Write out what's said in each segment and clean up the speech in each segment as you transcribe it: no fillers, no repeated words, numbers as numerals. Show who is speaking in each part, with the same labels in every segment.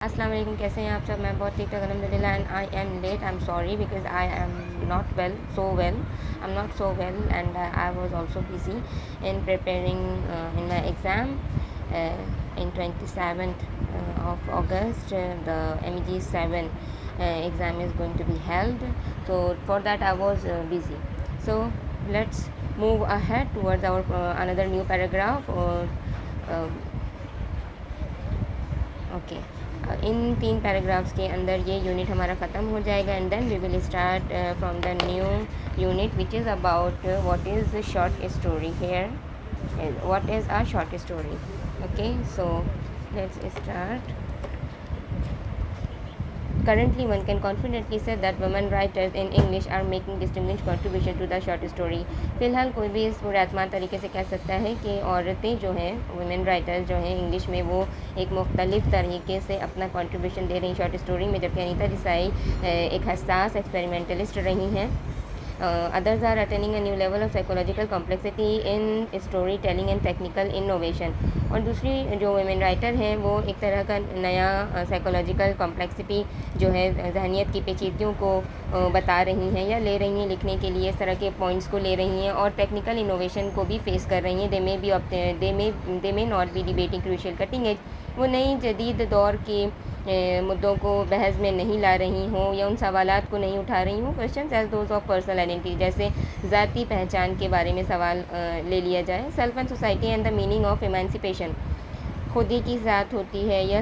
Speaker 1: السلام علیکم، کیسے ہیں آپ سب؟ میں بہت ٹھیک ٹھاک الحمد للہ. And I am late. I am sorry because I am not well so well. I am not so well and I was also busy in preparing in my exam in 27th of August. The MEG 7 exam is going to be held, so for that I was busy. So let's move ahead towards our another new paragraph. Okay, ان 3 paragraphs کے اندر یہ unit ہمارا ختم ہو جائے گا and then we will start from the new unit which is about what is short story. Here what is a short story. Okay, so let's start. Currently, one can confidently say that women writers in English are making distinguished contribution to the short story. فی الحال کوئی بھی اس پورے اعتماد طریقے سے کہہ سکتا ہے کہ عورتیں جو ہیں، ویمن رائٹرز جو ہیں انگلش میں، وہ ایک مختلف طریقے سے اپنا کنٹریبیوشن دے رہی ہیں شارٹ اسٹوری میں. جبکہ انیتا دیسائی ایک حساس ایکسپیریمنٹلسٹ رہی ہیں. Others are attaining a new level of psychological complexity in story telling and technical innovation. اور دوسری جو ویمن رائٹر ہیں وہ ایک طرح کا نیا سائیکولوجیکل کمپلیکسٹی جو ہے، ذہنیت کی پیچیدگیوں کو بتا رہی ہیں یا لے رہی ہیں لکھنے کے لیے. اس طرح کے پوائنٹس کو لے رہی ہیں اور ٹیکنیکل انوویشن کو بھی فیس کر رہی ہیں. They may not be debating crucial cutting edge. وہ نئی جدید دور کے مدعوں کو بحث میں نہیں لا رہی ہوں یا ان سوالات کو نہیں اٹھا رہی ہوں. Questions as those of personal identity, جیسے ذاتی پہچان کے بارے میں سوال لے لیا جائے. Self and society and the meaning of emancipation. خودی کی ذات ہوتی ہے یا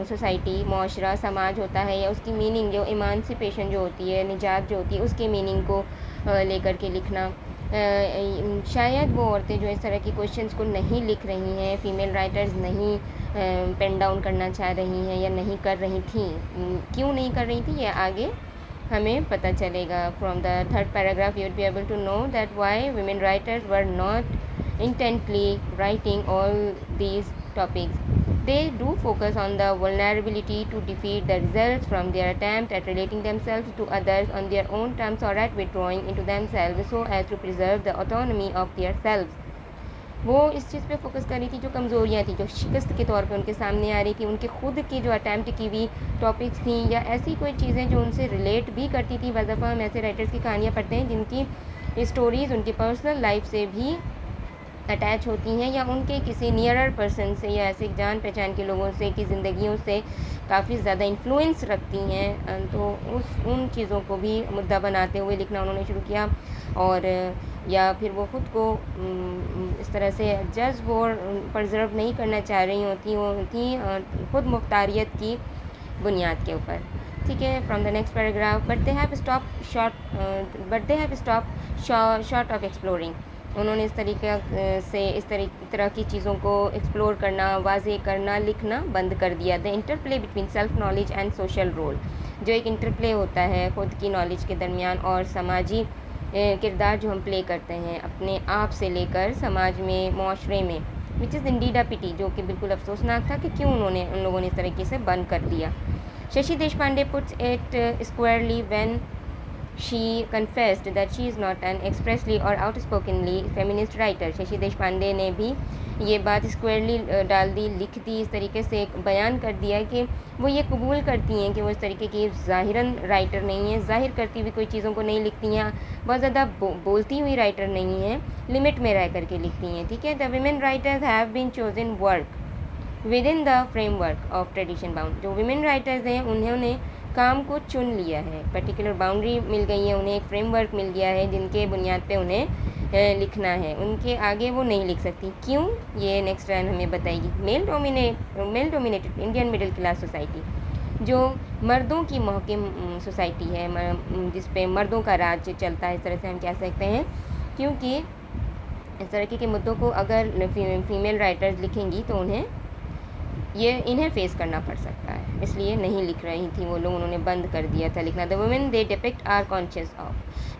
Speaker 1: سوسائٹی، معاشرہ، سماج ہوتا ہے، یا اس کی میننگ جو ایمانسیپیشن جو ہوتی ہے، نجات جو ہوتی ہے، اس کے میننگ کو لے کر کے لکھنا. شاید وہ عورتیں جو اس طرح کی کوشچنس کو نہیں لکھ رہی ہیں، فیمیل رائٹرز نہیں پین ڈاؤن کرنا چاہ رہی ہیں یا نہیں کر رہی تھیں. کیوں نہیں کر رہی تھیں یہ آگے ہمیں پتہ چلے گا. From the 3rd paragraph you would be able to know that why women writers were not intently writing all these topics. They do focus on the vulnerability to defeat the results from their attempt at relating themselves to others on their own terms or at withdrawing into themselves so as to preserve the autonomy of their selves. وہ اس چیز پہ focus کر رہی تھی جو کمزوریاں تھیں، جو شکست کے طور پہ ان کے سامنے آ رہی تھی. ان کے خود کی جو اٹیمپٹ کی ہوئی ٹاپکس تھیں یا ایسی کوئی چیزیں جو ان سے ریلیٹ بھی کرتی تھی. بعض دفعہ ہم ایسے رائٹرز کی کہانیاں پڑھتے ہیں جن کی اسٹوریز ان کی پرسنل لائف سے بھی اٹیچ ہوتی ہیں یا ان کے کسی نیئرر پرسن سے یا ایسے جان پہچان کے لوگوں سے کی زندگیوں سے کافی زیادہ انفلوئنس رکھتی ہیں. تو ان چیزوں کو بھی مدعا بناتے ہوئے لکھنا انہوں نے شروع کیا. اور یا پھر وہ خود کو اس طرح سے جذب اور پرزرو نہیں کرنا چاہ رہی ہوتی خود مختاریت کی بنیاد کے اوپر. ٹھیک ہے، from the next paragraph. But they have stop short of exploring. انہوں نے اس طریقے سے اس طرح کی چیزوں کو ایکسپلور کرنا، واضح کرنا، لکھنا بند کر دیا. The interplay between self knowledge and social role. جو ایک انٹرپلے ہوتا ہے خود کی نالج کے درمیان اور سماجی کردار جو ہم پلے کرتے ہیں اپنے آپ سے لے کر سماج میں، معاشرے میں. وچ از انڈیڈ اے پٹی، جو کہ بالکل افسوسناک تھا کہ کیوں ان لوگوں نے اس طریقے سے بند کر دیا. Shashi دیشپانڈے puts it squarely when she confessed that she is not an expressly or outspokenly feminist writer. Shashi دیشپانڈے نے بھی یہ بات اسکوئرلی ڈال دی، لکھ دی، اس طریقے سے بیان کر دیا کہ وہ یہ قبول کرتی ہیں کہ وہ اس طریقے کی ظاہراً رائٹر نہیں ہیں، ظاہر کرتی ہوئی کوئی چیزوں کو نہیں لکھتی ہیں، بہت زیادہ بولتی ہوئی رائٹر نہیں ہیں، لمٹ میں رہ کر کے لکھتی ہیں. ٹھیک ہے. The women writers have been chosen work with in the frame work of tradition bound. جو ویمن رائٹرز ہیں انہوں نے کام کو چن لیا ہے، پرٹیکولر باؤنڈری مل گئی ہے انہیں، ایک فریم ورک مل گیا ہے جن کے بنیاد پہ انہیں لکھنا ہے. ان کے آگے وہ نہیں لکھ سکتی. کیوں؟ یہ نیکسٹ لائن ہمیں بتائے گی. Male dominated Indian middle class society, جو مردوں کی محکم سوسائٹی ہے، جس پہ مردوں کا راج چلتا ہے، اس طرح سے ہم کہہ سکتے ہیں. کیونکہ اس طرح کے مدعوں کو اگر فیمیل رائٹرز لکھیں گی تو انہیں فیس کرنا پڑ سکتا ہے، اس لیے نہیں لکھ رہی تھیں وہ لوگ، انہوں نے بند کر دیا تھا لکھنا. The woman they depict are conscious of.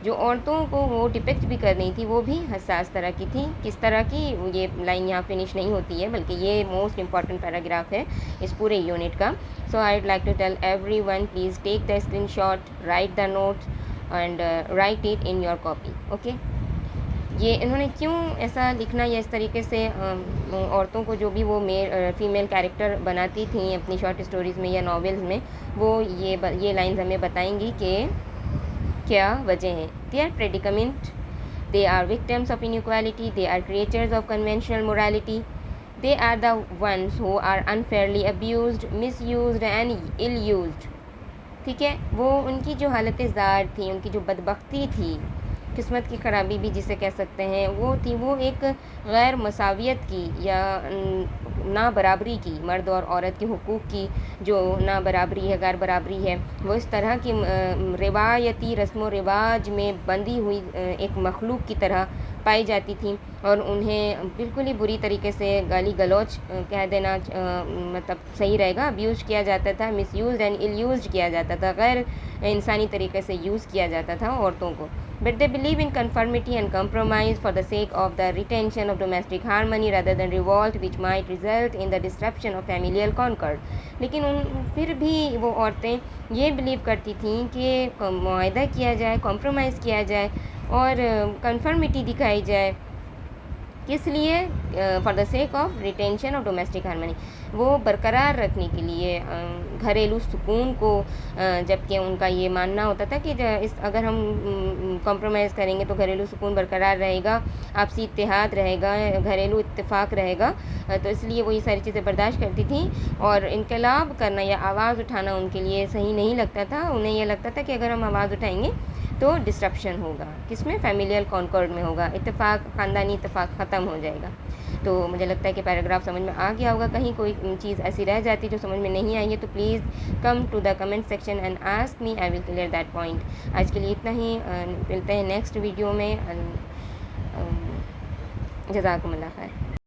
Speaker 1: جو عورتوں کو وہ ڈپکٹ بھی کر رہی تھی وہ بھی حساس طرح کی تھیں. کس طرح کی؟ یہ لائن یہاں فنش نہیں ہوتی ہے بلکہ یہ موسٹ امپورٹنٹ پیراگراف ہے اس پورے یونٹ کا. So I would like to tell everyone please take the screenshot, write the note and write it in your copy. Okay. یہ انہوں نے کیوں ایسا لکھنا یا اس طریقے سے عورتوں کو جو بھی وہ فیمیل کیریکٹر بناتی تھیں اپنی شارٹ اسٹوریز میں یا ناولز میں، وہ یہ لائنز ہمیں بتائیں گی کہ کیا وجہ ہیں. Their predicament: they are victims of inequality, they are creatures of conventional morality, they are the ones who are unfairly abused, misused and ill-used. ٹھیک ہے، وہ ان کی جو حالت زار تھی، ان کی جو بدبختی تھی، قسمت کی خرابی بھی جسے کہہ سکتے ہیں، وہ تھی وہ ایک غیر مساویت کی یا نا برابری کی، مرد اور عورت کے حقوق کی جو نا برابری ہے، غیر برابری ہے، وہ اس طرح کی روایتی رسم و رواج میں بندھی ہوئی ایک مخلوق کی طرح پائی جاتی تھیں، اور انہیں بالکل ہی بری طریقے سے گالی گلوچ کہہ دینا مطلب صحیح رہے گا، ابیوز کیا جاتا تھا، مس یوزڈ اینڈ ایل یوزڈ کیا جاتا تھا، غیر انسانی طریقے سے یوز کیا جاتا تھا عورتوں کو. But they believe in conformity and compromise for the sake of the retention of domestic harmony rather than revolt which might result in the disruption of familial concord. لیکن پھر بھی وہ عورتیں یہ بلیو کرتی تھیں کہ معاہدہ کیا جائے، کمپرومائز کیا جائے اور کنفرمیٹی دکھائی جائے. کس لیے؟ For the sake of retention of domestic harmony, وہ برقرار رکھنے کے لیے گھریلو سکون کو، جبکہ ان کا یہ ماننا ہوتا تھا کہ اگر ہم کمپرومائز کریں گے تو گھریلو سکون برقرار رہے گا، آپسی اتحاد رہے گا، گھریلو اتفاق رہے گا، تو اس لیے وہ یہ ساری چیزیں برداشت کرتی تھیں. اور انقلاب کرنا یا آواز اٹھانا ان کے لیے صحیح نہیں لگتا تھا. انہیں یہ لگتا تھا کہ اگر ہم آواز اٹھائیں گے تو ڈسرپشن ہوگا، کس میں؟ فیملیل کانکورڈ میں ہوگا، اتفاق، خاندانی اتفاق ختم ہو جائے گا. تو مجھے لگتا ہے کہ پیراگراف سمجھ میں آ گیا ہوگا. کہیں کوئی چیز ایسی رہ جاتی جو سمجھ میں نہیں آئی ہے تو please come to the comment section and ask me, I will clear that point. آج کے لیے اتنا ہی، ملتے ہیں نیکسٹ ویڈیو میں. جزاکم اللہ خیر.